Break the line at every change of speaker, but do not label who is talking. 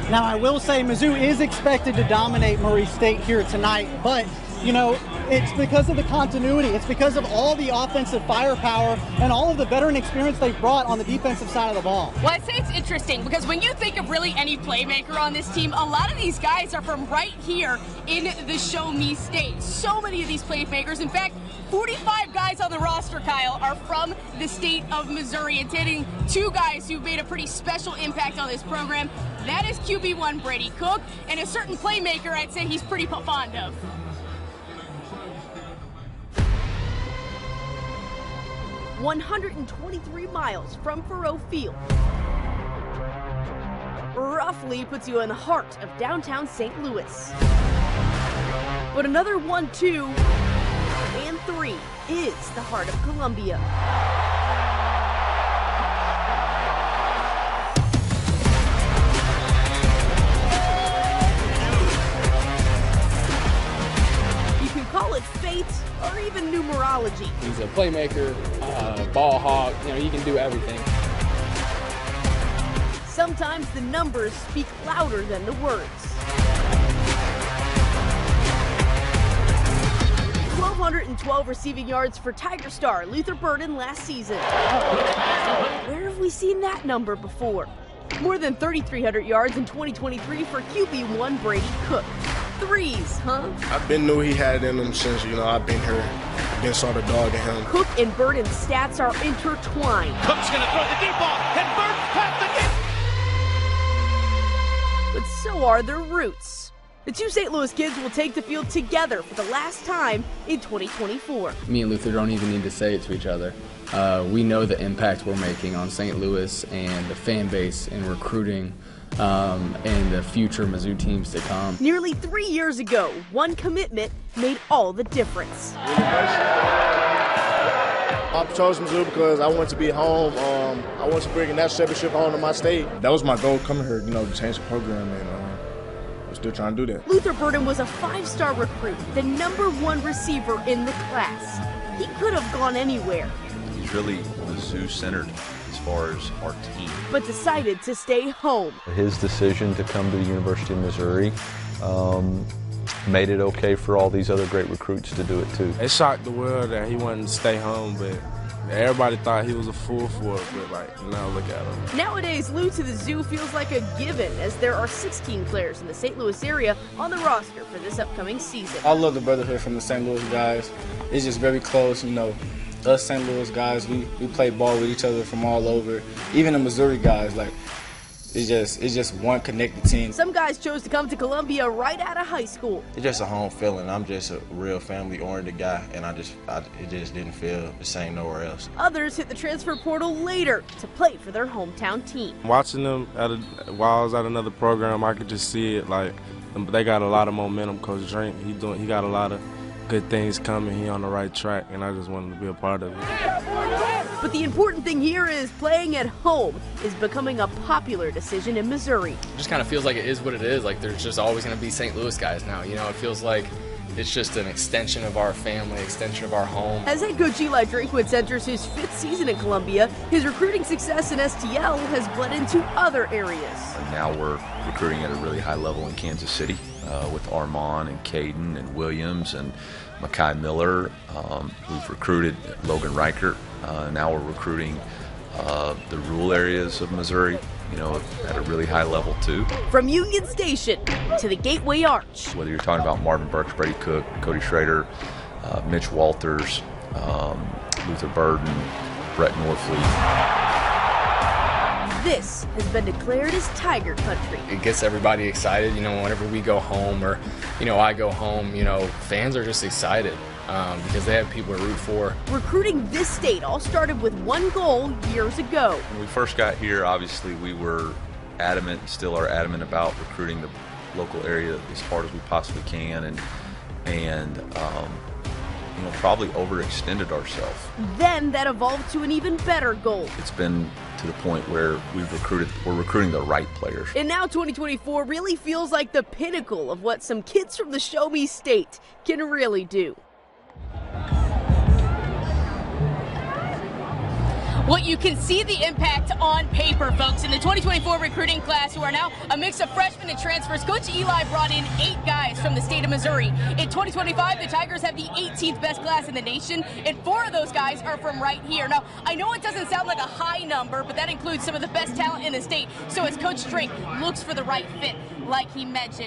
Now, I will say Mizzou is expected to dominate Murray State here tonight, but, you know, it's because of the continuity. It's because of all the offensive firepower and all of the veteran experience they've brought on the defensive side of the ball.
Well, I'd say it's interesting because when you think of really any playmaker on this team, a lot of these guys are from right here in the Show Me State. So many of these playmakers, in fact, 45 guys on the roster, Kyle, are from the state of Missouri. It's hitting two guys who've made a pretty special impact on this program. That is QB1 Brady Cook, and a certain playmaker I'd say he's pretty fond of.
$123 miles from Faurot Field. Roughly puts you in the heart of downtown St. Louis. But another 1, 2, and 3 is the heart of Columbia. You can call it fate or even numerology.
He's a playmaker, ball hawk, you know, he can do everything.
Sometimes the numbers speak louder than the words. 1,212 receiving yards for Tiger Star Luther Burden last season. Where have we seen that number before? More than 3,300 yards in 2023 for QB1 Brady Cook. Threes, huh?
I've been knew he had it in him since, you know, I've been here. Been saw the dog in him.
Cook and Burden's stats are intertwined.
Cook's going to throw the deep ball, and Burden's past the deep.
But so are their roots. The two St. Louis kids will take the field together for the last time in 2024.
Me and Luther don't even need to say it to each other. We know the impact we're making on St. Louis and the fan base and recruiting and the future Mizzou teams to come.
Nearly 3 years ago, one commitment made all the difference.
I chose Mizzou because I want to be home. I want to bring that championship home to my state. That was my goal coming here, you know, to change the program, and we're still trying to do that.
Luther Burden was a 5-star recruit, the #1 receiver in the class. He could have gone anywhere.
He's really Mizzou-centered as far as our team.
But decided to stay home.
His decision to come to the University of Missouri made it okay for all these other great recruits to do it too.
It shocked the world that he wanted to stay home, but everybody thought he was a fool for it, but now look at him.
Nowadays, Lou to the Zoo feels like a given, as there are 16 players in the St. Louis area on the roster for this upcoming season.
I love the brotherhood from the St. Louis guys. It's just very close, you know. Us St. Louis guys, we play ball with each other from all over. Even the Missouri guys, like, it's just one connected team.
Some guys chose to come to Columbia right out of high school.
It's just a home feeling. I'm just a real family-oriented guy, and it just didn't feel the same nowhere else.
Others hit the transfer portal later to play for their hometown team.
Watching them while I was at another program, I could just see it. Like, they got a lot of momentum. Coach Drink, he got a lot of good things coming. He on the right track, and I just wanted to be a part of it.
But the important thing here is playing at home is becoming a popular decision in Missouri.
It just kind of feels like it is what it is. Like, there's just always going to be St. Louis guys now. You know, it feels like it's just an extension of our family, extension of our home.
As head coach Eli Drinkwitz enters his 5th season at Columbia, his recruiting success in STL has bled into other areas.
And now we're recruiting at a really high level in Kansas City with Armand and Caden and Williams and Makai Miller. We've recruited Logan Reichert. Now we're recruiting the rural areas of Missouri, you know, at a really high level too.
From Union Station to the Gateway Arch.
Whether you're talking about Marvin Burks, Brady Cook, Cody Schrader, Mitch Walters, Luther Burden, Brett Norfleet.
This has been declared as Tiger Country.
It gets everybody excited, you know, whenever we go home or, you know, I go home, you know, fans are just excited because they have people to root for.
Recruiting this state all started with one goal years ago.
When we first got here, obviously we were adamant, still are adamant about recruiting the local area as hard as we possibly can, and you know, probably overextended ourselves.
Then that evolved to an even better goal.
It's been to the point where we're recruiting the right players.
And now 2024 really feels like the pinnacle of what some kids from the Show Me State can really do.
Well, you can see the impact on paper, folks. In the 2024 recruiting class, who are now a mix of freshmen and transfers, Coach Eli brought in 8 guys from the state of Missouri. In 2025, the Tigers have the 18th best class in the nation, and 4 of those guys are from right here. Now, I know it doesn't sound like a high number, but that includes some of the best talent in the state. So as Coach Drake looks for the right fit, like he mentioned.